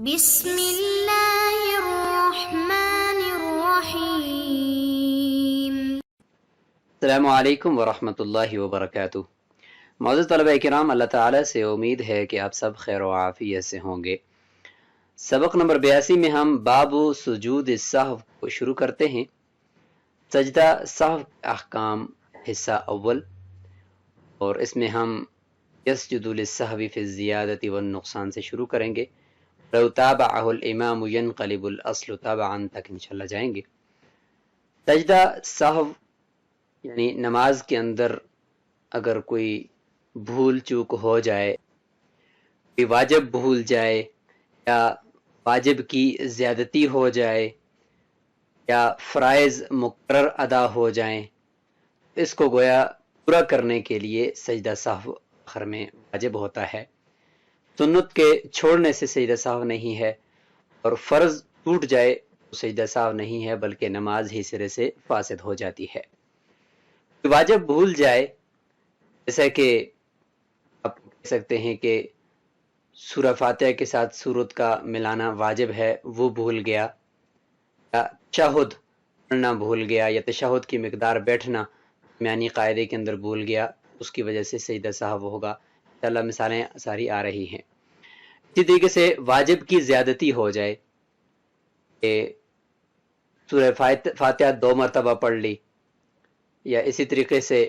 بسم اللہ الرحمن الرحیم۔ السلام علیکم ورحمۃ اللہ وبرکاتہ۔ معزز طلبہ کرام، اللہ تعالیٰ سے امید ہے کہ آپ سب خیر و عافیت سے ہوں گے۔ سبق نمبر 82 میں ہم باب سجود السہو کو شروع کرتے ہیں۔ سجدہ سہو کے احکام حصہ اول، اور اس میں ہم یسجد للسہو فی الزیادۃ والنقصان سے شروع کریں گے۔ لو تابعہ الامام ینقلب الاصل تبعا تک انشاءاللہ جائیں گے۔ سجدہ سہو یعنی نماز کے اندر اگر کوئی بھول چوک ہو جائے، کوئی واجب بھول جائے، یا واجب کی زیادتی ہو جائے، یا فرائض مقرر ادا ہو جائیں، اس کو گویا پورا کرنے کے لیے سجدہ سہو آخر میں واجب ہوتا ہے۔ سنت کے چھوڑنے سے سجدہ سہو نہیں ہے، اور فرض ٹوٹ جائے تو سجدہ سہو نہیں ہے، بلکہ نماز ہی سرے سے فاسد ہو جاتی ہے۔ واجب بھول جائے، جیسا کہ آپ کہہ سکتے ہیں کہ سورہ فاتحہ کے ساتھ سورت کا ملانا واجب ہے، وہ بھول گیا، یا تشہد پڑھنا بھول گیا، یا تشہد کی مقدار بیٹھنا میانی قاعدے کے اندر بھول گیا، اس کی وجہ سے سجدہ سہو ہوگا۔ انشاءاللہ مثالیں ساری آ رہی ہیں۔ اسی طریقے سے واجب کی زیادتی ہو جائے کہ سورہ فاتحہ 2 مرتبہ پڑھ لی، یا اسی طریقے سے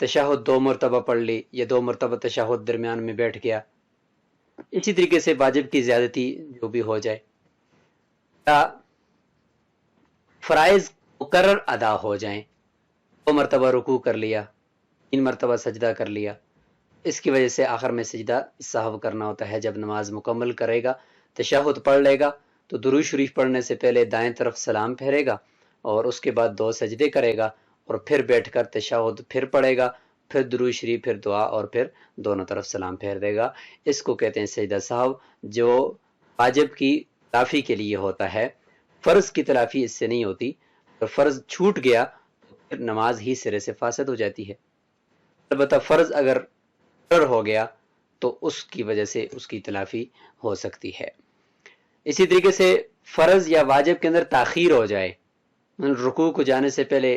تشہد 2 مرتبہ پڑھ لی، یا 2 مرتبہ تشہد درمیان میں بیٹھ گیا، اسی طریقے سے واجب کی زیادتی جو بھی ہو جائے، یا فرائض مقرر ادا ہو جائیں، 2 مرتبہ رکوع کر لیا، 3 مرتبہ سجدہ کر لیا، اس کی وجہ سے آخر میں سجدہ سہو کرنا ہوتا ہے۔ جب نماز مکمل کرے گا، تشہد پڑھ لے گا، تو درود شریف پڑھنے سے پہلے دائیں طرف سلام پھیرے گا، اور اس کے بعد 2 سجدے کرے گا، اور پھر بیٹھ کر تشہد پھر پڑھے گا، پھر درود شریف، پھر دعا، اور پھر دونوں طرف سلام پھیر دے گا۔ اس کو کہتے ہیں سجدہ سہو، جو واجب کی تلافی کے لیے ہوتا ہے۔ فرض کی تلافی اس سے نہیں ہوتی، اور فرض چھوٹ گیا تو پھر نماز ہی سرے سے فاسد ہو جاتی ہے۔ البتہ فرض اگر ہو گیا تو اس کی وجہ سے اس کی تلافی ہو سکتی ہے۔ اسی طریقے سے فرض یا واجب کے اندر تاخیر ہو جائے، رکوع کو جانے سے پہلے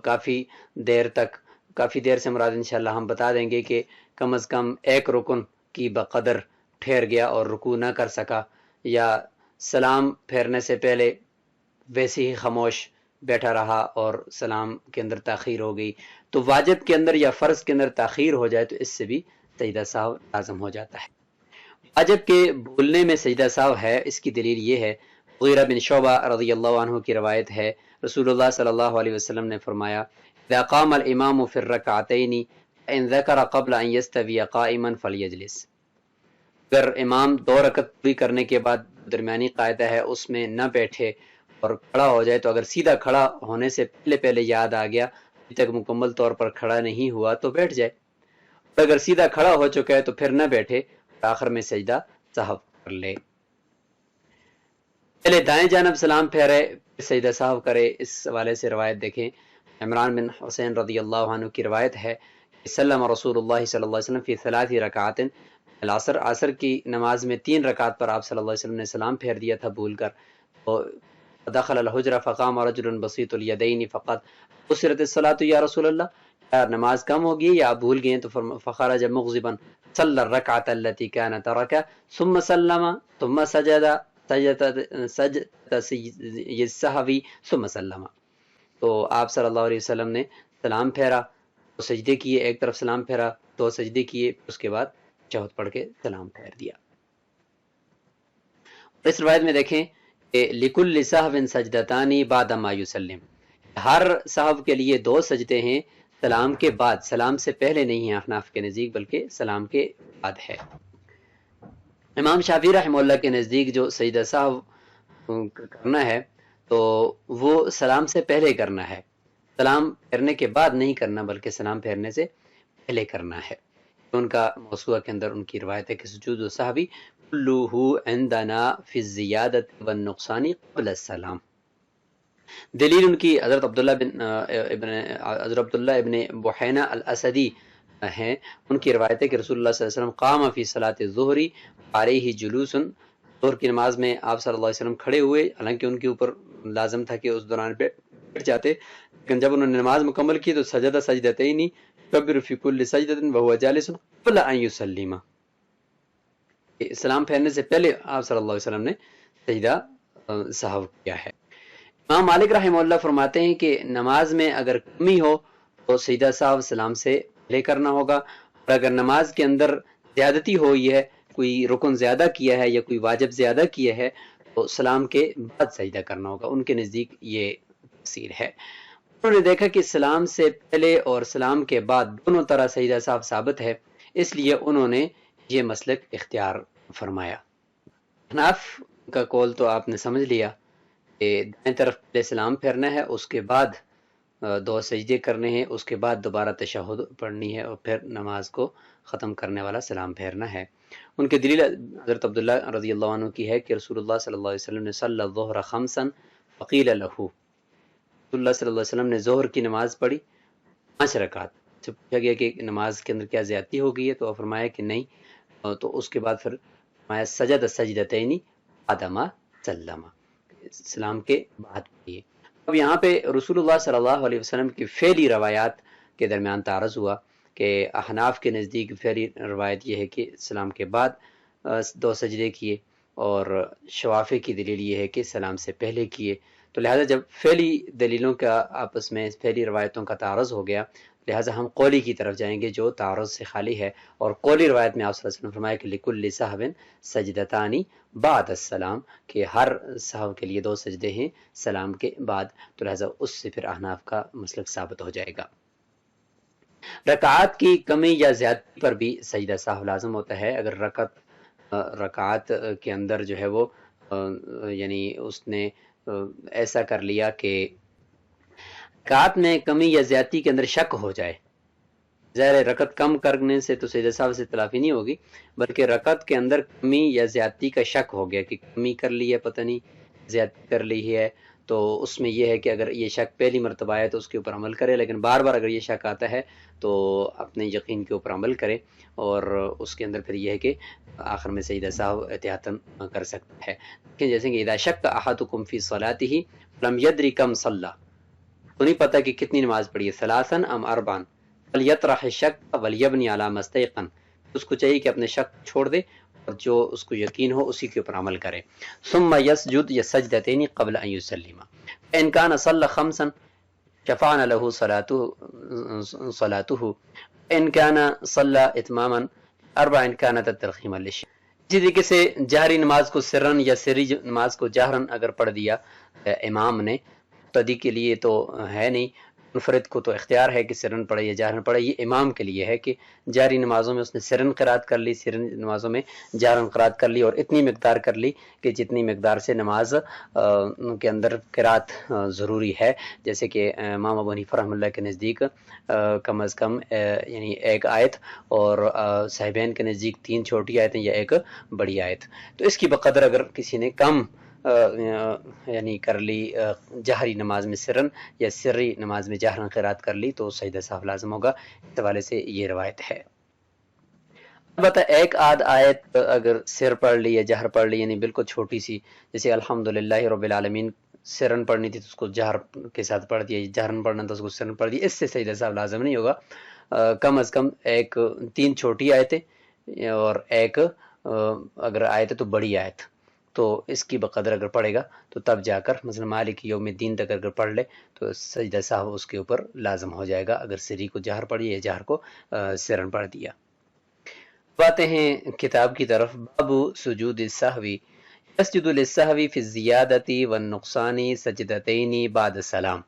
کافی دیر سے مراد انشاءاللہ ہم بتا دیں گے کہ کم از کم 1 رکن کی بقدر ٹھہر گیا اور رکوع نہ کر سکا، یا سلام پھیرنے سے پہلے ویسے ہی خاموش بیٹھا رہا اور سلام کے اندر تاخیر ہو گئی، تو واجب کے اندر یا فرض کے اندر تاخیر ہو جائے تو اس سے بھی سجدہ سہو لازم ہو جاتا ہے۔ واجب کے بھولنے میں سجدہ سہو ہے، اس کی دلیل یہ ہے، مغیرہ بن شعبہ رضی اللہ عنہ کی روایت ہے، رسول اللہ صلی اللہ علیہ وسلم نے فرمایا، اذا قام الامام فی الرکعتین فان ذکر قبل ان یستوی قائما فلیجلس۔ اگر امام 2 رکعت پوری کرنے کے بعد درمیانی قاعدہ ہے اس میں نہ بیٹھے اور کھڑا ہو جائے، تو اگر سیدھا کھڑا ہونے سے پہلے یاد آ گیا، ابھی تک مکمل طور پر کھڑا نہیں ہوا، تو بیٹھ جائے، اور اگر سیدھا کھڑا ہو چکا ہے تو پھر نہ بیٹھے، آخر میں سجدہ سہو کر لے۔ پہلے دائیں جانب سلام پھیرے، پھر سجدہ سہو کرے۔ اس حوالے سے روایت دیکھیں، عمران بن حسین رضی اللہ عنہ کی روایت ہے کہ سلم رسول اللہ صلی اللہ علیہ وسلم فی 3 رکعات العصر، عصر کی نماز میں 3 رکعت پر آپ صلی اللہ علیہ وسلم نے سلام پھیر دیا تھا بھول کر، تو دخل الحجر فقام رجل بسيط اليدين فقط قصرت الصلاة یا رسول اللہ، کیا نماز کم ہوگی یا آپ بھول گئے؟ تو فخرج مغضبا صلى الركعة التي كان تركها ثم سلم ثم سجد سجدة السهو ثم سلم۔ تو آپ صلی اللہ علیہ وسلم نے سلام پھیرا، 2 سجدے کیے، ایک طرف سلام پھیرا، 2 سجدے کیے، اس کے بعد تشہد پڑھ کے سلام پھیر دیا۔ اس روایت میں دیکھیں کہ لِكُلِّ سَهْوٍ سَجْدَتَانِ بَعْدَ مَا يُسَلِّمُ، ہر سہو کے لیے 2 سجدے ہیں سلام کے بعد، سلام سے پہلے نہیں ہے احناف کے نزدیک، بلکہ سلام کے بعد ہے۔ امام شافعی رحمہ اللہ کے نزدیک جو سجدہ سہو کرنا ہے تو وہ سلام سے پہلے کرنا ہے، سلام پھیرنے کے بعد نہیں کرنا، بلکہ سلام پھیرنے سے پہلے کرنا ہے۔ ان کا موسوعہ کے اندر ان کی روایت ہے کہ سجود السہو کلہ عندنا فی الزیادۃ والنقصان قبل السلام۔ دلیل ان کی حضرت عبداللہ ابن بحینہ الاسدی ہیں ان کی روایت ہے کہ رسول اللہ صلی اللہ علیہ وسلم قام فی صلاۃ الظہر علیہ جلوس، ظہر کی نماز میں آپ صلی اللہ علیہ وسلم کھڑے ہوئے، حالانکہ ان کے اوپر لازم تھا کہ اس دوران بیٹھ جاتے، لیکن جب انہوں نے نماز مکمل کی تو سجدہ سجدتین یکبر فی کل سجدۃ وهو جالس قبل ان یسلم، سلام پھیرنے سے پہلے آپ صلی اللہ علیہ وسلم نے سجدہ سہو کیا ہے۔ امام مالک رحمہ اللہ فرماتے ہیں کہ نماز میں اگر کمی ہو تو سجدہ سہو سلام سے پہلے کرنا ہوگا، اور اگر نماز کے اندر زیادتی ہوئی ہے، کوئی رکن زیادہ کیا ہے یا کوئی واجب زیادہ کیا ہے تو سلام کے بعد سجدہ کرنا ہوگا۔ ان کے نزدیک یہ تفصیل ہے۔ انہوں نے دیکھا کہ سلام سے پہلے اور سلام کے بعد دونوں طرح سجدہ سہو ثابت ہے، اس لیے انہوں نے یہ مسلک اختیار فرمایا۔ حناف کا قول تو آپ نے سمجھ لیا کہ دائیں طرف پہلے سلام پھیرنا ہے، اس کے بعد دو سجدے کرنے ہیں، اس کے بعد دوبارہ تشہد پڑھنی ہے اور پھر نماز کو ختم کرنے والا سلام پھیرنا ہے۔ ان کی دلیل حضرت عبداللہ رضی اللہ عنہ کی ہے کہ رسول اللہ صلی اللہ علیہ وسلم نے صلی الظہر خمسا فقیل لہ، رسول اللہ صلی اللہ علیہ وسلم نے ظہر کی نماز پڑھی 5 رکعت، سے پوچھا گیا کہ نماز کے اندر کیا زیادتی ہو گئی ہے تو فرمایا کہ نہیں، تو اس کے بعد پھر فرمایا سجد سجدتین بعد ما سلم، سلام کے بعد پڑھیے۔ اب یہاں پہ رسول اللہ صلی اللہ علیہ وسلم کی فعلی روایات کے درمیان تعارض ہوا کہ احناف کے نزدیک فعلی روایت یہ ہے کہ سلام کے بعد 2 سجدے کیے، اور شوافی کی دلیل یہ ہے کہ سلام سے پہلے کیے، تو لہٰذا جب فعلی دلیلوں کا آپس میں فعلی روایتوں کا تعارض ہو گیا، لہٰذا ہم قولی کی طرف جائیں گے جو تعارض سے خالی ہے، اور قولی روایت میں آپ صلی اللہ علیہ وسلم نے فرمایا کہ لکل سہو سجدتان بعد السلام، کہ ہر سہو کے لیے 2 سجدے ہیں سلام کے بعد، تو لہٰذا اس سے پھر احناف کا مسلک ثابت ہو جائے گا۔ رکعات کی کمی یا زیادتی پر بھی سجدہ سہو لازم ہوتا ہے۔ اگر رکعات کے اندر جو ہے وہ یعنی اس نے ایسا کر لیا کہ رکعات میں کمی یا زیادتی کے اندر شک ہو جائے، ظاہر رکعت کم کرنے سے تو سجدہ سہو سے تلافی نہیں ہوگی، بلکہ رکعت کے اندر کمی یا زیادتی کا شک ہو گیا کہ کمی کر لی ہے، پتہ نہیں زیادتی کر لی ہے، تو اس میں یہ ہے کہ اگر یہ شک پہلی مرتبہ ہے تو اس کے اوپر عمل کرے، لیکن بار بار اگر یہ شک آتا ہے تو اپنے یقین کے اوپر عمل کرے، اور اس کے اندر پھر یہ ہے کہ آخر میں سجدہ سہو احتیاطاً کر سکتا ہے۔ جیسے کہ اذا شک احدکم فی صلاتہ لم یدری کم صلی، تو نہیں پتہ کہ کتنی نماز پڑھی ہے، ثلاثا ام اربعا فلیطرح الشک ولیبنی علی ما استیقن، اس کو چاہیے کہ اپنے شک چھوڑ دے اور جو اس کو یقین ہو اسی کے اوپر عمل کرے۔ ثم یسجد سجدتین قبل ان یسلم، ان کان صلی خمسا شفعنا له صلاته، ان کان صلی اتماما اربعا کانت الترخیما للشیخ۔ اسی طریقے سے جہری نماز کو سرن یا سری نماز کو جہرن اگر پڑھ دیا امام نے، مقتدی کے لیے تو ہے نہیں، منفرد کو تو اختیار ہے کہ سرن پڑھے یا جہرن پڑھے، یہ امام کے لیے ہے کہ جہری نمازوں میں اس نے سرن قرات کر لی، سرن نمازوں میں جہرن قرات کر لی، اور اتنی مقدار کر لی کہ جتنی مقدار سے نماز کے اندر قرات ضروری ہے، جیسے کہ امام ابو حنیفہ رحمۃ اللہ کے نزدیک کم از کم یعنی 1 آیت، اور صاحبین کے نزدیک 3 چھوٹی آیتیں یا 1 بڑی آیت، تو اس کی بقدر اگر کسی نے کم یعنی کر لی جہری نماز میں سرن یا سری نماز میں جہرن قرات کر لی تو سجدہ سہو لازم ہوگا، اس حوالے سے یہ روایت ہے۔ البتہ 1 آدھ آیت اگر سر پڑھ لی یا جہر پڑھ لی، یعنی بالکل چھوٹی سی، جیسے الحمدللہ رب العالمین سرن پڑھنی تھی تو اس کو جہر کے ساتھ پڑھ دیا، جہرن پڑھنا تو اس کو سرن پڑھ دیا، اس سے سجدہ سہو لازم نہیں ہوگا۔ کم از کم 3 چھوٹی آیتیں اور 1 اگر آیت ہے تو بڑی آیت، تو اس کی بقدر اگر پڑھے گا تو تب جا کر مثلا مالک یوم الدین تک اگر پڑھ لے تو سجدہ سہو اس کے اوپر لازم ہو جائے گا، اگر سری کو جہر پڑھی یا جہر کو سرن پڑھ دیا۔ آتے ہیں کتاب کی طرف۔ باب سجود السہو، یسجد للسہو فی الزیادۃ والنقصان سجدتین بعد السلام،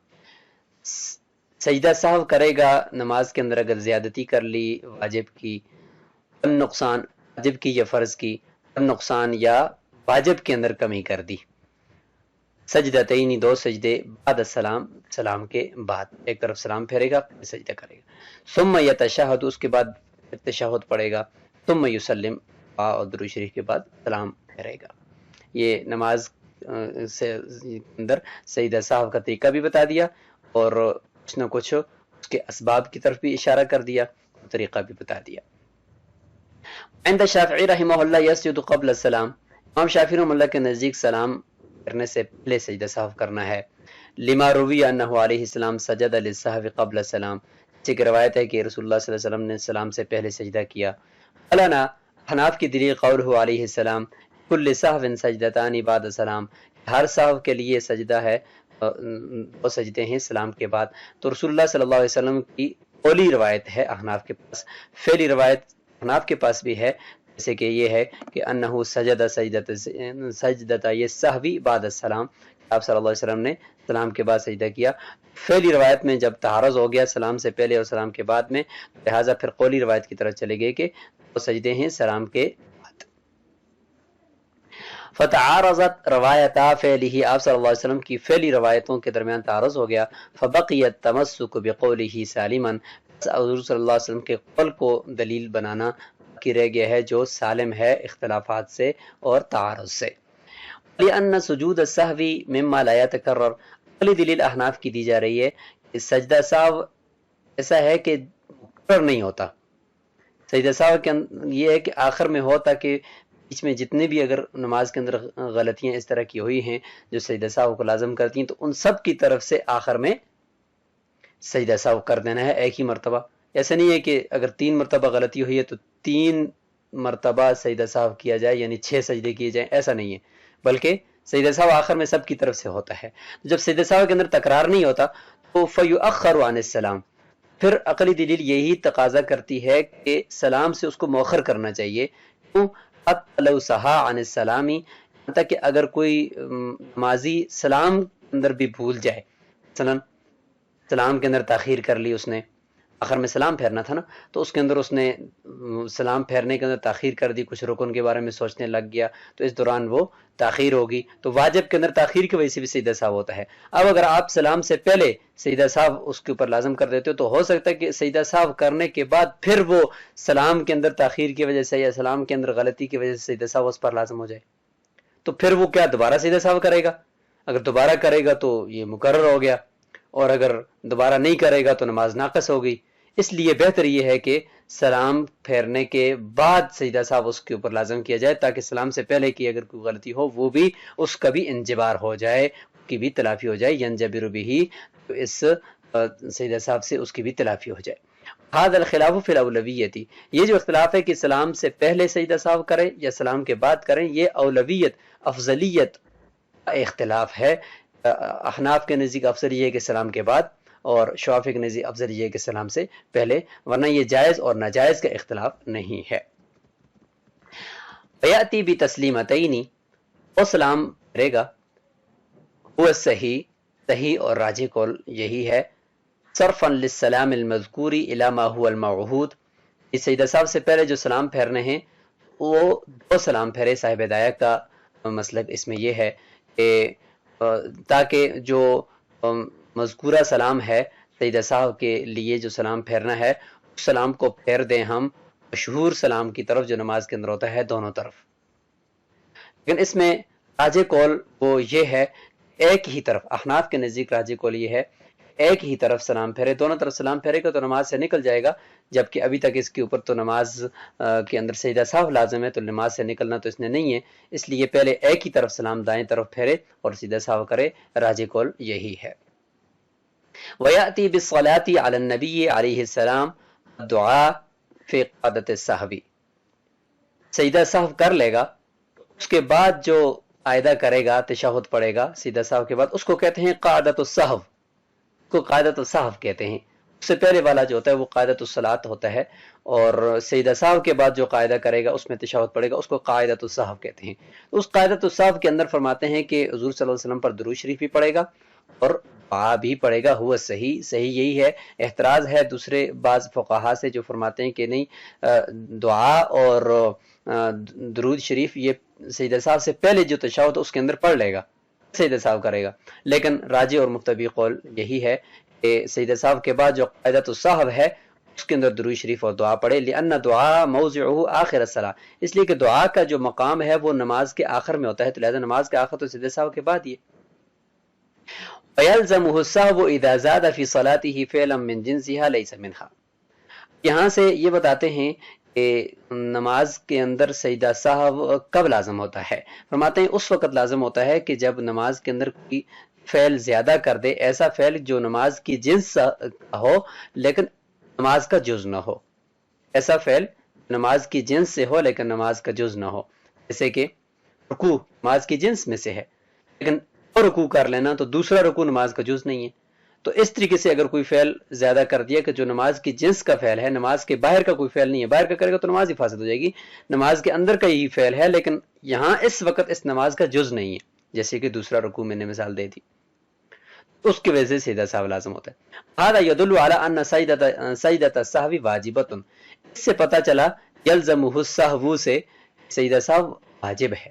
سجدہ سہو کرے گا نماز کے اندر اگر زیادتی کر لی واجب کی، نقصان واجب کی یا فرض کی، نقصان یا واجب کے اندر کمی کر دی، سجدتین 2 سجدے بعد السلام، سلام کے بعد، ایک طرف سلام پھیرے گا پھر سجدہ کرے گا، ثم یتشہد، اس کے بعد تشہد پڑھے گا، ثم یسلم، اور درود شریف کے بعد سلام پھیرے گا۔ یہ نماز سے اندر سجدہ سہو کا طریقہ بھی بتا دیا، اور کچھ نہ کچھ اس کے اسباب کی طرف بھی اشارہ کر دیا، طریقہ بھی بتا دیا۔ عند شافعی رحمہ اللہ یسجد قبل السلام، امام شافعی رحمہ اللہ کے نزدیک سلام کرنے سے پہلے سجدہ سہو کرنا ہے۔ لما روی انہ علیہ السلام سجد للسہو قبل السلام، جیسے کہ روایت ہے کہ رسول اللہ صلی اللہ علیہ وسلم نے سلام سے پہلے سجدہ کیا۔ علنا حناف کی دلیل قولہ علیہ السلام کل سہو سجدتان بعد السلام، ہر سہو کے لیے سجدہ ہے، وہ سجدے ہیں سلام کے بعد۔ تو رسول اللہ صلی اللہ علیہ وسلم کی قولی روایت ہے احناف کے پاس، فعلی روایت احناف کے پاس بھی ہے، جیسے کہ یہ ہے کہ انہو سجد سجدتا یہ سہوی بعد السلام، آپ صلی اللہ علیہ وسلم نے سلام کے بعد سجدہ کیا۔ فعلی روایت میں جب تعارض ہو گیا سلام سے پہلے اور سلام کے بعد میں، لہٰذا پھر قولی روایت کی طرف چلے گئے کہ وہ سجدے ہیں سلام کے بعد۔ فتعارضت روایتا فعلہ، آپ صلی اللہ علیہ وسلم کی فعلی روایتوں کے درمیان تعارض ہو گیا۔ فبقیت تمسک بقولہ سالما، حضور صلی اللہ علیہ وسلم کے قول کو دلیل بنانا باقی رہ گیا ہے جو سالم ہے اختلافات سے اور تعارض سے۔ لأن سجود السہو مما لا يتکرر، اگلی دلیل احناف کی دی جا رہی ہے کہ سجدہ سہو ایسا ہے کہ مکرر نہیں ہوتا۔ سجدہ سہو کے یہ ہے کہ آخر میں ہو، تاکہ بیچ میں جتنے بھی اگر نماز کے اندر غلطیاں اس طرح کی ہوئی ہیں جو سجدہ سہو کو لازم کرتی ہیں، تو ان سب کی طرف سے آخر میں سجدہ سہو کر دینا ہے ایک ہی مرتبہ۔ ایسا نہیں ہے کہ اگر 3 مرتبہ غلطی ہوئی ہے تو 3 مرتبہ سجدہ سہو کیا جائے، یعنی 6 سجدے کیے جائیں، ایسا نہیں ہے، بلکہ سجدہ سہو آخر میں سب کی طرف سے ہوتا ہے۔ جب سجدہ سہو کے اندر تکرار نہیں ہوتا تو فیؤخر عن السلام، پھر عقلی دلیل یہی تقاضا کرتی ہے کہ سلام سے اس کو مؤخر کرنا چاہیے۔ کیوں؟ حتی لو سہا عن السلام، حتیٰ کہ اگر کوئی نمازی سلام کے اندر بھی بھول جائے، مثلا سلام کے اندر تاخیر کر لی اس نے، آخر میں سلام پھیرنا تھا نا، تو اس کے اندر اس نے سلام پھیرنے کے اندر تاخیر کر دی، کچھ رکن کے بارے میں سوچنے لگ گیا، تو اس دوران وہ تاخیر ہوگی، تو واجب کے اندر تاخیر کی وجہ سے بھی سجدہ سہو ہوتا ہے۔ اب اگر آپ سلام سے پہلے سجدہ سہو اس کے اوپر لازم کر دیتے ہو تو ہو سکتا ہے کہ سجدہ سہو کرنے کے بعد پھر وہ سلام کے اندر تاخیر کی وجہ سے یا سلام کے اندر غلطی کی وجہ سے سجدہ سہو اس پر لازم ہو جائے، تو پھر وہ کیا دوبارہ سجدہ سہو کرے گا؟ اگر دوبارہ کرے گا تو یہ مقرر ہو گیا، اور اگر دوبارہ نہیں کرے گا تو نماز ناقص ہوگی۔ اس لیے بہتر یہ ہے کہ سلام پھیرنے کے بعد سجدہ سہو اس کے اوپر لازم کیا جائے، تاکہ سلام سے پہلے کی اگر کوئی غلطی ہو وہ بھی اس کا بھی انجبار ہو جائے، اس کی بھی تلافی ہو جائے، ینجبر بہ، تو اس سجدہ سہو سے اس کی بھی تلافی ہو جائے۔ هذا الخلاف فی الاولویت، یہ جو اختلاف ہے کہ سلام سے پہلے سجدہ سہو کریں یا سلام کے بعد کریں، یہ اولویت افضلیت کا اختلاف ہے۔ احناف کے نزدیک افضل یہ ہے کہ سلام کے بعد، اور شافعی کے نزدیک افضل یہ ہے کہ سلام سے پہلے، ورنہ یہ جائز اور ناجائز کا اختلاف نہیں ہے۔ ویأتی بتسلیمتین، وہ سلام کرے گا، وہ صحیح اور راجح قول یہی ہے، صرفا للسلام المذکور الی ما هو المعہود، اس سجدہ سہو سے پہلے جو سلام پھیرنے ہیں وہ 2 سلام پھیرے۔ صاحب ہدایت کا مسلک اس میں یہ ہے کہ تاکہ جو مذکورہ سلام ہے سجدہ سہو کے لیے جو سلام پھیرنا ہے، اس سلام کو پھیر دیں ہم مشہور سلام کی طرف جو نماز کے اندر ہوتا ہے دونوں طرف۔ لیکن اس میں راجح قول وہ یہ ہے، ایک ہی طرف، احناف کے نزدیک راجح قول یہ ہے ایک ہی طرف سلام پھیرے، دونوں طرف سلام پھیرے گا تو نماز سے نکل جائے گا، جبکہ ابھی تک اس کے اوپر تو نماز کے اندر سجدہ سہو لازم ہے، تو نماز سے نکلنا تو اس نے نہیں ہے، اس لیے پہلے ایک ہی طرف سلام دائیں طرف پھیرے اور سجدہ سہو کرے، راجح قول یہی ہے۔ وَيَأْتِي بِالصَّلَاةِ عَلَى النَّبِيِّ عَلَيْهِ السَّلَامِ الدُّعَاء فِي قَعْدَةِ السَّهْوِ، سجدہ سہو کر لے گا، اس کے بعد جو قاعدہ کرے گا، تشہد پڑھے گا سجدہ سہو کے بعد، اس کو کہتے ہیں قعدۃ السہو، کو قعدۃ السہو کہتے ہیں۔ اس سے پہلے والا جو ہوتا ہے وہ قعدۃ الصلاۃ ہوتا ہے، اور سجدہ سہو کے بعد جو قاعدہ کرے گا اس میں تشہد پڑھے گا، اس کو قعدۃ السہو کہتے ہیں۔ اس قعدۃ السہو کے اندر فرماتے ہیں کہ حضور صلی اللہ علیہ وسلم پر درود شریف بھی پڑھے گا اور دعا بھی پڑھے گا، ہوا صحیح یہی ہے۔ احتراز ہے دوسرے بعض فقہا سے جو فرماتے ہیں کہ نہیں، دعا اور درود شریف یہ سجدہ سہو سے پہلے جو تشہد اس کے اندر پڑھ لے گا، سجدہ سہو کرے گا، لیکن راجح اور مقتدی قول یہی ہے کہ سجدہ سہو کے بعد جو قعدۃ السہو ہے اس کے اندر درود شریف اور دعا پڑھے، لأن دعا موضعہ آخر الصلاۃ، اس لیے کہ دعا کا جو مقام ہے وہ نماز کے آخر میں ہوتا ہے، تو لہذا نماز کے آخر تو سجدہ سہو کے بعد یہ۔ وَيَلْزَمُهُ السَّهْوُ إِذَا زَادَ فِي صَلَاتِهِ فِعْلًا مِّن جِنسِهَا لَيْسَ مِنْهَا، یہاں سے یہ بتاتے ہیں کہ نماز کے اندر سجدہ سہو کب لازم ہوتا ہے. فرماتے ہیں اس وقت لازم ہوتا ہے کہ جب نماز کے اندر کوئی فعل زیادہ کر دے، ایسا فعل جو نماز کی جنس کا ہو لیکن نماز کا جز نہ ہو. ایسا فعل نماز کی جنس سے ہو لیکن نماز کا جز نہ ہو. جیسے کہ رکوع نماز کی جنس میں سے ہے لیکن رکوع کر لینا تو دوسرا رکوع نماز کا جز نہیں ہے. تو اس طریقے سے اگر کوئی فعل زیادہ کر دیا کہ جو نماز کی جنس کا فعل ہے، نماز کے باہر کا کوئی فعل نہیں ہے، باہر کا کرے گا تو نماز ہی فاسد ہو جائے گی. نماز کے اندر کا یہی فعل ہے لیکن یہاں اس وقت اس نماز کا جز نہیں ہے، جیسے کہ دوسرا رکوع میں نے مثال دے دی، اس کی وجہ سے سجدہ سہو لازم ہوتا ہے. هذا يدل على ان سجدۃ السہو واجبۃ. اس سے پتہ چلا یلزمہ السہو سے سجدہ سہو واجب ہے،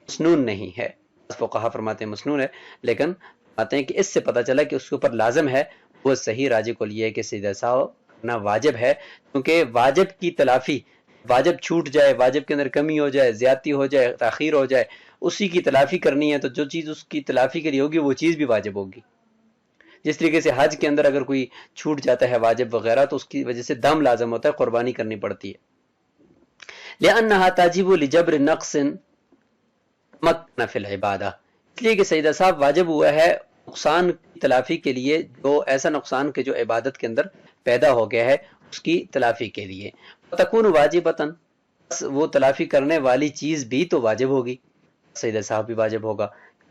مسنون نہیں ہے. فقہا فرماتے ہیں مسنون ہے، لیکن فرماتے ہیں کہ اس سے پتہ چلا کہ اس کے اوپر لازم ہے. وہ صحیح راجح قول یہ ہے کہ سجدہ سہو کرنا واجب ہے، کیونکہ واجب کی تلافی، واجب چھوٹ جائے، واجب کے اندر کمی ہو جائے، زیادتی ہو جائے، تاخیر ہو جائے، اسی کی تلافی کرنی ہے تو جو چیز اس کی تلافی کے لیے ہوگی وہ چیز بھی واجب ہوگی. جس طریقے سے حج کے اندر اگر کوئی چھوٹ جاتا ہے واجب وغیرہ تو اس کی وجہ سے دم لازم ہوتا ہے، قربانی کرنی پڑتی ہے. لأنها تجب لجبر نقص مکن فی العبادہ، اس لیے کہ سجدہ سہو واجب ہوا ہے نقصان کی تلافی کے لیے، جو ایسا نقصان کہ جو عبادت کے اندر پیدا ہو گیا ہے اس کی تلافی کے لیے. تکون واجبۃ، وہ تلافی کرنے والی چیز بھی تو واجب ہوگی، سجدہ سہو بھی واجب ہوگا.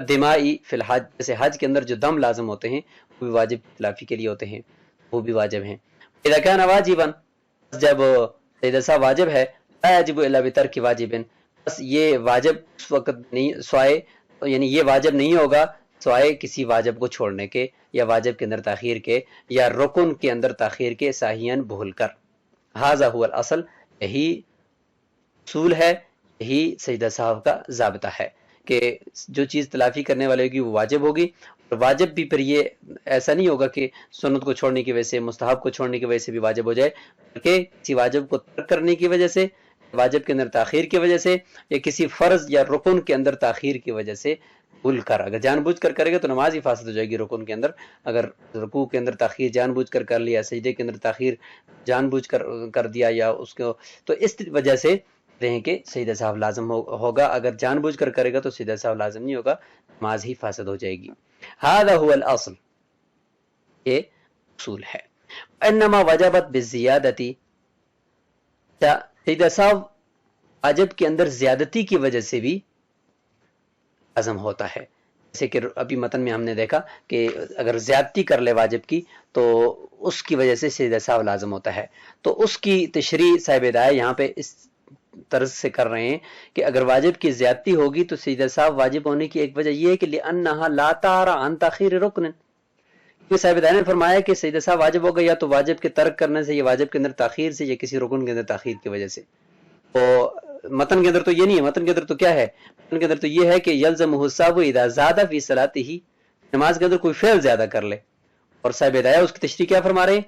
دمائی فی الحج، جیسے حج کے اندر جو دم لازم ہوتے ہیں وہ بھی واجب تلافی کے لیے ہوتے ہیں، وہ بھی واجب ہیں. اذا کان واجبا، جب سجدہ سہو واجب ہے، لا یجب الا بترک واجب، بس یہ واجب اس وقت نہیں سوائے، یعنی یہ واجب نہیں ہوگا سوائے کسی واجب کو چھوڑنے کے، یا واجب کے اندر تاخیر کے، یا رکن کے اندر تاخیر کے، ساہین بھول کر. ھذا هو الاصل، یہی اصول ہے، یہی سجدہ سہو کا ضابطہ ہے کہ جو چیز تلافی کرنے والے ہوگی وہ واجب ہوگی. اور واجب بھی پھر یہ ایسا نہیں ہوگا کہ سنت کو چھوڑنے کی وجہ سے، مستحب کو چھوڑنے کی وجہ سے بھی واجب ہو جائے، بلکہ کسی واجب کو ترک کرنے کی وجہ سے، واجب کے اندر تاخیر کی وجہ سے، یا کسی فرض یا رکن کے اندر تاخیر کی وجہ سے بھول کر. اگر جان بوجھ کر کرے گا تو نماز ہی فاسد ہو جائے گی رکن کے اندر. اگر رکوع کے اندر تاخیر جان بوجھ کر لیا، سجدے کے اندر تاخیر جان بوجھ کر دیا، یا اس کو، تو اس وجہ سے ہیں کہ سجدہ سہو لازم ہوگا. اگر جان بوجھ کر کرے گا تو سجدہ سہو لازم نہیں ہوگا، نماز ہی فاسد ہو جائے گی. ھذا هو الاصل، یہ اصول ہے. انما وجبت بالزیادتی، سجدہ سہو واجب کے اندر زیادتی کی وجہ سے بھی لازم ہوتا ہے. جیسے کہ ابھی متن میں ہم نے دیکھا کہ اگر زیادتی کر لے واجب کی تو اس کی وجہ سے سجدہ سہو لازم ہوتا ہے. تو اس کی تشریح صاحب ہدایہ یہاں پہ اس طرز سے کر رہے ہیں کہ اگر واجب کی زیادتی ہوگی تو سجدہ سہو واجب ہونے کی ایک وجہ یہ ہے کہ لأنها لا ترى عن تاخیر رکن، کیونکہ صاحب ہدایہ نے فرمایا کہ سجدہ سہو واجب ہوگا یا تو واجب کے ترک کرنے سے، یا واجب کے اندر تاخیر سے، یا کسی رکن کے اندر تاخیر کی وجہ سے. تو متن کے اندر تو یہ نہیں ہے، متن کے اندر تو کیا ہے، متن کے اندر تو یہ ہے کہ یلزمہ السہو اذا زاد فی صلاتہ، نماز کے اندر کوئی فعل زیادہ کر لے. اور صاحب ہدایہ اس کی تشریح کیا فرما رہے ہیں،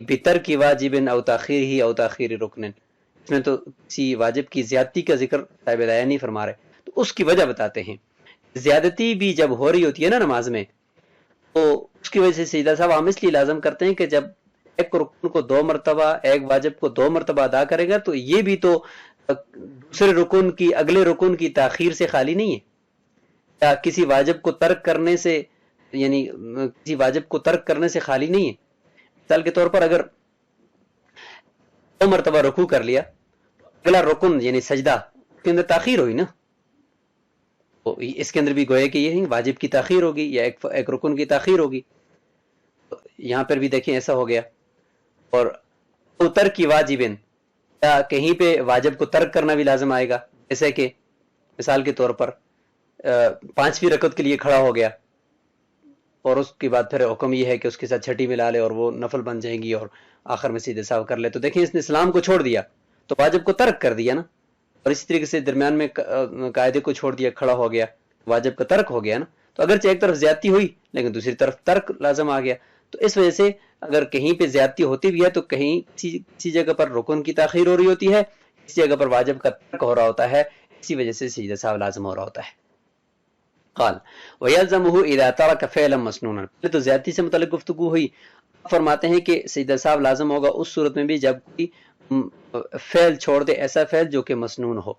بترک واجب او تاخیرہ او تاخیر رکن، اس میں تو کسی واجب کی زیادتی کا ذکر صاحب ہدایہ نہیں فرما رہے. تو اس کی وجہ بتاتے ہیں، زیادتی بھی جب ہو رہی ہوتی ہے نا نماز میں، تو اس کی وجہ سے سجدہ سہو ہم اس لیے لازم کرتے ہیں کہ جب ایک رکن کو 2 مرتبہ، ایک واجب کو 2 مرتبہ ادا کرے گا تو یہ بھی تو دوسرے رکن کی، اگلے رکن کی تاخیر سے خالی نہیں ہے، یا کسی واجب کو ترک کرنے سے، یعنی کسی واجب کو ترک کرنے سے خالی نہیں ہے. مثال کے طور پر اگر 2 مرتبہ رکوع کر لیا، اگلا رکن یعنی سجدہ کے اندر تاخیر ہوئی نا، تو اس کے اندر بھی گویا کہ یہ واجب کی تاخیر ہوگی یا ایک رکن کی تاخیر ہوگی. یہاں پر بھی دیکھیں ایسا ہو گیا. اور ترک واجبن، یا کہیں پہ واجب کو ترک کرنا بھی لازم آئے گا، جیسے کہ مثال کے طور پر 5ویں رکعت کے لیے کھڑا ہو گیا اور اس کے بعد پھر حکم یہ ہے کہ اس کے ساتھ چھٹی ملا لے اور وہ نفل بن جائیں گی اور آخر میں سجدہ سہو کر لے. تو دیکھیں اس نے اسلام کو چھوڑ دیا تو واجب کو ترک کر دیا نا، اور اسی طریقے سے درمیان میں قاعدے کو چھوڑ دیا، کھڑا ہو گیا، واجب کا ترک ہو گیا نا. تو اگرچہ ایک طرف زیادتی ہوئی لیکن دوسری طرف ترک لازم آ گیا. تو اس وجہ سے اگر کہیں پہ زیادتی ہوتی بھی ہے تو کہیں کسی جگہ پر رکن کی تاخیر ہو رہی ہوتی ہے، کسی جگہ پر واجب کا ترک ہو رہا ہوتا ہے، اسی وجہ سے سجدہ سہو لازم ہو رہا ہوتا ہے. قال ويلزمه اذا ترك فعلا مسنونا، پہلے تو زیادتی سے متعلق گفتگو ہوئی، فرماتے ہیں کہ سجدہ سہو لازم ہوگا اس صورت میں بھی جب کوئی فعل چھوڑ دے، ایسا فعل جو کہ مسنون ہو،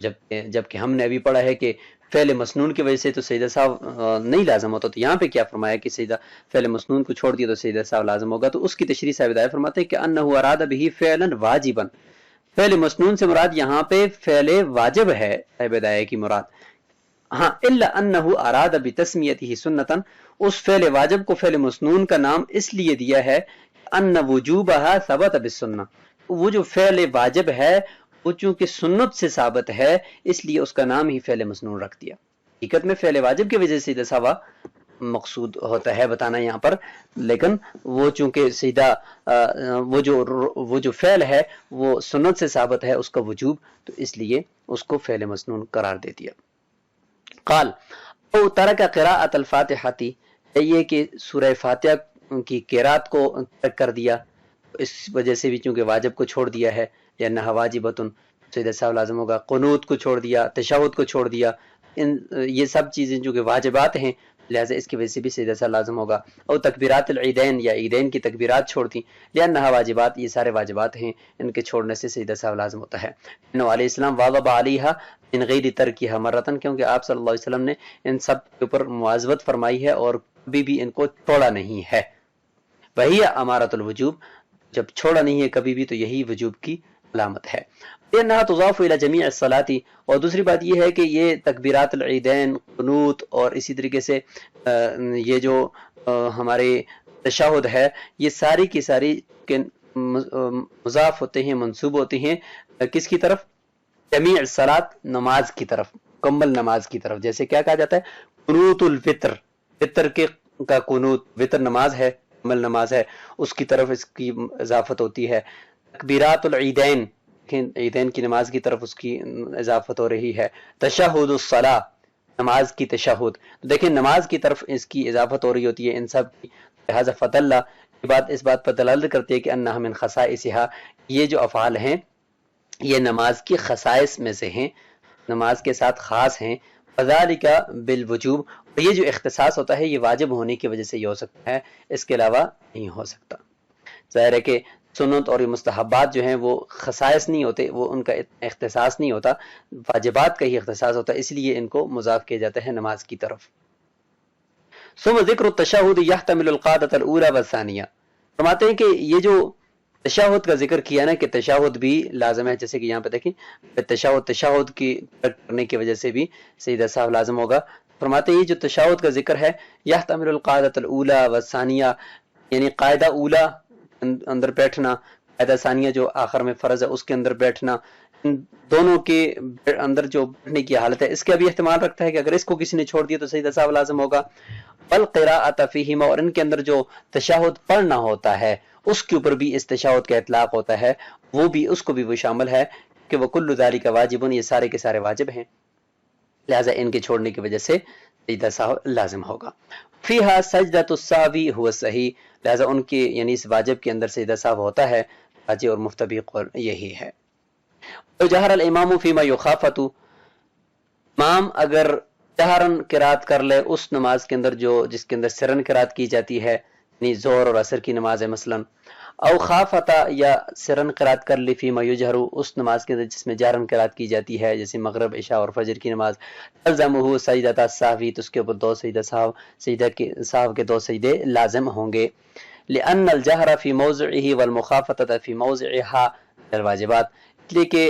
جبکہ ہم نے ابھی پڑھا ہے کہ فعل مسنون کی وجہ سے تو سجدہ سہو نہیں لازم ہوتا، تو یہاں پہ کیا فرمایا کہ سجدہ فعل مسنون کو چھوڑ دیا تو سجدہ سہو لازم ہوگا، تو اس کی تشریح صاحب ہدایت فرماتے ہیں کہ انہ اراد بہ فعلا واجبا، فعل مسنون سے مراد یہاں پہ فعل واجب ہے صاحب ہدایت کی مراد، ہاں الا انہ اراد بتسمیتہ سنتا، اس فعل واجب کو فعل مسنون کا نام اس لیے دیا ہے ان وجوبہا ثبت بالسنہ، وہ جو فعل واجب ہے وہ چونکہ سنت سے ثابت ہے اس لیے اس کا نام ہی فعل مسنون رکھ دیا۔ حقیقت میں فعل واجب کی وجہ سے سیدھا سوا مقصود ہوتا ہے بتانا یہاں پر، لیکن وہ چونکہ سیدھا وہ جو فعل ہے وہ سنت سے ثابت ہے اس کا وجوب، تو اس لیے اس کو فعل مسنون قرار دے دیا۔ قال او ترک قراءۃ الفاتحہ، یہ کہ سورہ فاتحہ کی قرات کو ترک کر دیا، اس وجہ سے بھی چونکہ واجب کو چھوڑ دیا ہے، یا نہ واجبتن سجدہ سہو لازم ہوگا، قنوت کو چھوڑ دیا، تشہد کو چھوڑ دیا، یہ سب چیزیں جو کہ واجبات ہیں لہذا اس کی وجہ سے بھی سجدہ سہو لازم ہوگا۔ اور تکبیرات العیدین، یا عیدین کی تکبیرات چھوڑ دی، لأنہا واجبات، یہ سارے واجبات ہیں، ان کے چھوڑنے سے سجدہ سہو لازم ہوتا ہے۔ انہو علیہ السلام واظب علیہا من غیر ترکیہا مرتن، کیونکہ آپ صلی اللہ علیہ وسلم نے ان سب کے اوپر مواظبت فرمائی ہے اور کبھی بھی ان کو چھوڑا نہیں ہے۔ وہی امارۃ الوجوب، جب چھوڑا نہیں ہے کبھی بھی تو یہی وجوب کی علامت ہے۔ انہا تضاف الی جمیع الصلاۃ، اور دوسری بات یہ ہے کہ یہ تکبیرات العیدین، قنوت اور اسی طریقے سے یہ جو ہمارے تشہد ہے، یہ ساری کی ساری مضاف ہوتے ہیں، منسوب ہوتے ہیں کس کی طرف؟ جمیع الصلاۃ، نماز کی طرف، مکمل نماز کی طرف۔ جیسے کیا کہا جاتا ہے؟ قنوت الفطر، فطر کا قنوت، وطر نماز ہے، مکمل نماز ہے، اس کی طرف اس کی اضافت ہوتی ہے۔ تکبیرات العیدین، عیدین کی نماز کی طرف اس کی اضافت ہو رہی ہے۔ تشہد الصلاۃ، نماز کی تشہد، تو دیکھیں نماز کی طرف اس کی اضافت ہو رہی ہوتی ہے ان سب کی، لہذا فضل اس بات پر دلالت کرتی ہے کہ انہا من خصائصہا، یہ جو افعال ہیں یہ نماز کی خصائص میں سے ہیں، نماز کے ساتھ خاص ہیں۔ فذالک بالوجوب، اور یہ جو اختصاص ہوتا ہے یہ واجب ہونے کی وجہ سے یہ ہو سکتا ہے، اس کے علاوہ نہیں ہو سکتا۔ ظاہر ہے کہ سنت اور مستحبات جو ہیں وہ خصائص نہیں ہوتے، وہ ان کا اختصاص نہیں ہوتا، واجبات کا ہی اختصاص ہوتا ہے، اس لیے ان کو مضاف کیا جاتا ہے نماز کی طرف۔ ثم ذکر التشہد یحتمل القاعدۃ الاولی والثانیہ، فرماتے ہیں کہ یہ جو تشہد کا ذکر کیا نا کہ تشہد بھی لازم ہے، جیسے کہ یہاں پہ دیکھیں تشہد کی کرنے کی وجہ سے بھی سجدہ سہو لازم ہوگا۔ فرماتے ہیں یہ جو تشہد کا ذکر ہے یحتمل القاعدۃ الاولی والثانیہ، یعنی قاعدہ اولا اندر بیٹھنا، قاعدہ ثانیہ جو آخر میں فرض ہے اس کے اندر بیٹھنا، ان دونوں کے اندر جو بیٹھنے کی حالت ہے اس کا بھی احتمال رکھتا ہے کہ اگر اس کو کسی نے چھوڑ دیا تو سجدہ سہو لازم ہوگا۔ والقراءۃ فیہما، اور ان کے اندر جو تشہد پڑھنا ہوتا ہے اس کے اوپر بھی اس تشہد کا اطلاق ہوتا ہے، وہ بھی اس کو بھی وہ شامل ہے کہ وکل ذالک واجب، یہ سارے کے سارے واجب ہیں، لہذا ان کے چھوڑنے کی وجہ سے سجدہ سہو لازم ہوگا۔ فیہا سجدۃ السہو هو الصحیح، لہذا ان کے یعنی اس واجب کے اندر سجدہ سہو ہوتا ہے، راجح اور مفتبق اور یہی ہے۔ جہر الامام فیما یخافت، امام اگر جہرن قرات کر لے اس نماز کے اندر جو جس کے اندر سرن قرات کی جاتی ہے، یعنی ظہر اور عصر کی نماز ہے مثلا، او خافتا یا سرن قرات کر لی فیما یجہر، اس نماز کے اندر جس میں جہرن قرات کی جاتی ہے جیسے مغرب، عشاء اور فجر کی نماز، تلزمہ سجدۃ السہو، تو اس کے اوپر دو سجدہ سہو کے دو سجدے لازم ہوں گے۔ لأن الجہر فی موضعہ والمخافتۃ فی موضعہا الواجبات، اس لیے کہ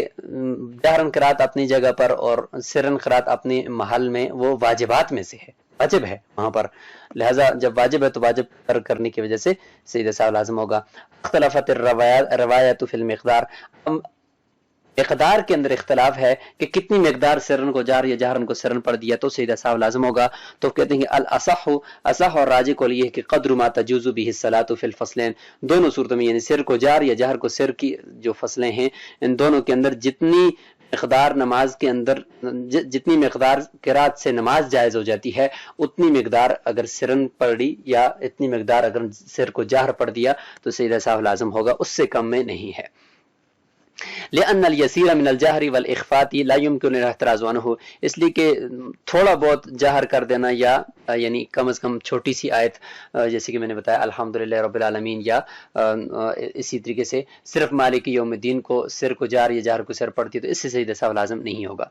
جہرن قرات اپنی جگہ پر اور سرن قرات اپنے محل میں وہ واجبات میں سے ہے، واجب ہے وہاں پر، لہذا جب واجب ہے تو واجب کرنے کی وجہ سے سجدہ سہو لازم ہوگا۔ اختلافت الروایات فی المقدار، مقدار کے اندر اختلاف ہے کہ کتنی مقدار سرن کو جہر یا جہرن کو سرن پڑھ دیا تو سجدہ سہو لازم ہوگا، تو کہتے ہیں کہ الاصح، اصح اور راجح کو یہ ہے کہ قدر ما تجوز به الصلاۃ فی الفصلین، دونوں صورتوں میں یعنی سر کو جہر یا جہر کو سر کی جو فصلیں ہیں ان دونوں کے اندر جتنی مقدار نماز کے اندر جتنی مقدار قرات سے نماز جائز ہو جاتی ہے اتنی مقدار اگر سرن پڑھی یا اتنی مقدار اگر سر کو جہر پڑھ دیا تو سجدہ سہو لازم ہوگا، اس سے کم میں نہیں ہے۔ لأن اليسير من الجهر والإخفاء لا يمكن الاحتراز عنه، اس لیے کہ تھوڑا بہت جہر کر دینا یا یعنی کم از کم چھوٹی سی آیت جیسے کہ میں نے بتایا الحمدللہ رب العالمین، یا اسی طریقے سے صرف مالک یوم الدین کو سر کو جار یا جہر کو سر پڑتی ہے تو اس سے سجدہ سہو لازم نہیں ہوگا،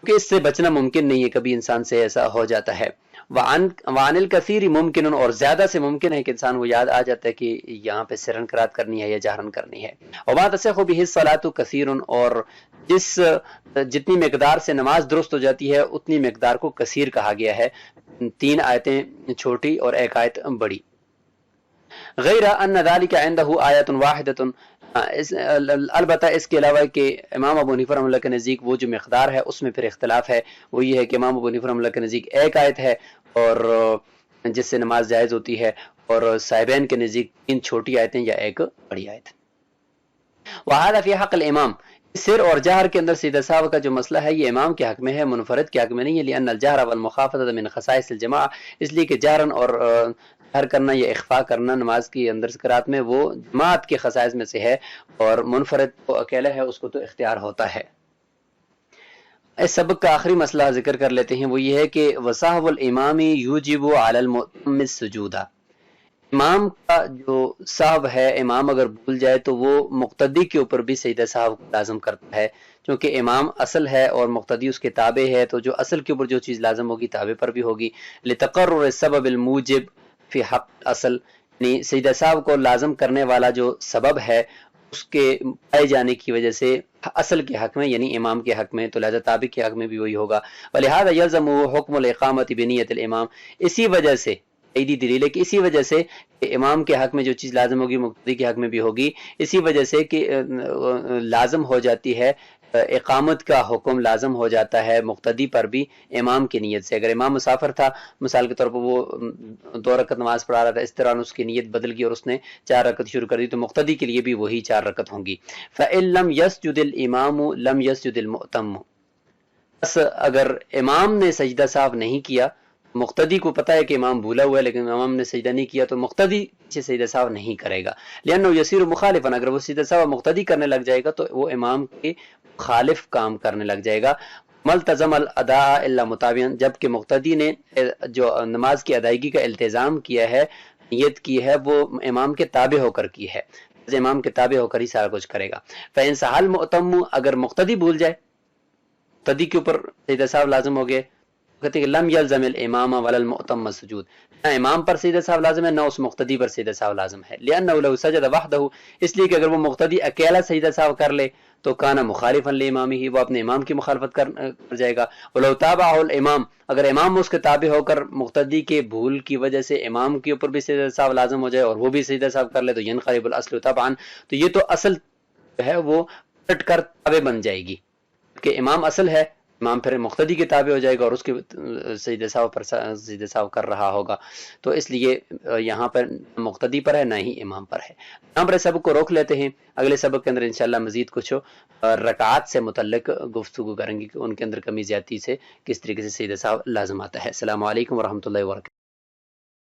کیونکہ اس سے بچنا ممکن نہیں ہے، کبھی انسان سے ایسا ہو جاتا ہے۔ وعن الکثیر ممکن، اور زیادہ سے ممکن ہے کہ انسان کو یاد آ جاتا ہے کہ یہاں پہ سرن قرات کرنی ہے یا جہرن کرنی ہے۔ وما تصح به الصلاۃ کثیر، اور جتنی مقدار سے نماز درست ہو جاتی ہے اتنی مقدار کو کثیر کہا گیا ہے، 3 آیتیں چھوٹی اور 1 آیت بڑی۔ غیر ان ذلك عنده آیت واحدۃ، البتہ اس کے علاوہ کہ امام ابو حنیفہ رحمۃ اللہ کے نزدیک وہ جو مقدار ہے اس میں پھر اختلاف ہے، وہ یہ ہے کہ امام ابو حنیفہ رحمۃ اللہ کے نزدیک 1 آیت ہے اور جس سے نماز جائز ہوتی ہے، اور صاحبین کے نزدیک 3 چھوٹی آیتیں یا 1 بڑی آیت۔ وهذا في حق الامام، سر اور جہر کے اندر سجدہ سہو کا جو مسئلہ ہے یہ امام کے حق میں ہے، منفرد کے حق میں نہیں ہے، لأن الجہر والمخافتۃ من خصائص الجماعہ، اس لیے کہ جہرن اور جہر کرنا یا اخفاء کرنا نماز کی اندر قرات میں وہ جماعت کے خصائص میں سے ہے، اور منفرد کو اکیلا ہے اس کو تو اختیار ہوتا ہے۔ اس سبق کا آخری مسئلہ ذکر کر لیتے ہیں، وہ یہ ہے کہ وصحو الامام یوجب علی المؤتم السجود، امام کا جو سہو ہے، امام اگر بھول جائے تو وہ مقتدی کے اوپر بھی سجدہ سہو لازم کرتا ہے، چونکہ امام اصل ہے اور مقتدی اس کے تابع ہے، تو جو اصل کے اوپر جو چیز لازم ہوگی تابع پر بھی ہوگی۔ لتقرر السبب الموجب فی حق اصل، یعنی سجدہ سہو کو لازم کرنے والا جو سبب ہے اس کے پائے جانے کی وجہ سے اصل کے حق میں یعنی امام کے حق میں، تو لہذا تابع کے حق میں بھی وہی ہوگا۔ ولہذا یلزم حکم الاقامۃ بنیت الامام، اسی وجہ سے عیدی دلیل ہے کہ اسی وجہ سے کہ امام کے حق میں جو چیز لازم ہوگی مقتدی کے حق میں بھی ہوگی، اسی وجہ سے کہ لازم ہو جاتی ہے اقامت کا حکم لازم ہو جاتا ہے مقتدی پر بھی امام کی نیت سے۔ اگر امام مسافر تھا مثال کے طور پر، وہ 2 رکعت نماز پڑھا رہا تھا، اس طرح اس کی نیت بدل گئی اور اس نے 4 رکعت شروع کر دی، تو مقتدی کے لیے بھی وہی 4 رکعت ہوں گی۔ فَإِن لَمْ يَسْجُدِ الْإِمَامُ لَمْ يَسْجُدِ الْمُؤْتَمُّ، بس اگر امام نے سجدہ سہو نہیں کیا، مقتدی کو پتہ ہے کہ امام بھولا ہوا ہے لیکن امام نے سجدہ نہیں کیا، تو مقتدی سے سجدہ سہو نہیں کرے گا، لأنه يصير مخالفا، اگر وہ سجدہ سہو مقتدی کرنے لگ جائے گا تو وہ امام کے مخالف کام کرنے لگ جائے گا۔ ملتزم الاداء الا متابعا، جبکہ مقتدی نے جو نماز کی ادائیگی کا التزام کیا ہے، نیت کی ہے، وہ امام کے تابع ہو کر کی ہے، امام کے تابع ہو کر ہی سارا کچھ کرے گا۔ فإن سہل المؤتم، اگر مقتدی بھول جائے، مقتدی کے اوپر سجدہ سہو لازم ہو گئے، کہتے ہیں کہ لم یلزم الامام ولا المؤتم السجود، نہ امام پر سجدہ سہو لازم ہے نہ اس مقتدی پر سجدہ سہو لازم ہے، لأنه لو سجد وحده، اس لیے کہ اگر وہ مقتدی اکیلا سجدہ سہو کر لے تو کان مخالفا لامامہ، وہ اپنے امام کی مخالفت کر جائے گا۔ ولو تابعه الامام، اگر امام اس کے تابع ہو کر مقتدی کے بھول کی وجہ سے امام کے اوپر بھی سجدہ سہو لازم ہو جائے اور وہ بھی سجدہ سہو کر لے، تو ينقلب الاصل طبعا، تو یہ تو اصل ہے وہ پلٹ کر تابع بن جائے گی، کہ امام اصل ہے، امام پھر مقتدی کے تابع ہو جائے گا اور اس کے سجدہ سہو پر سجدہ سہو کر رہا ہوگا، تو اس لیے یہاں پر مقتدی پر ہے نہ ہی امام پر ہے۔ یہاں پر سبق کو روک لیتے ہیں، اگلے سبق کے اندر انشاءاللہ مزید کچھ رکعات سے متعلق گفتگو کریں گے کہ ان کے اندر کمی زیادتی سے کس طریقے سے سجدہ سہو لازم آتا ہے۔ السلام علیکم ورحمۃ اللہ وبرکاتہ۔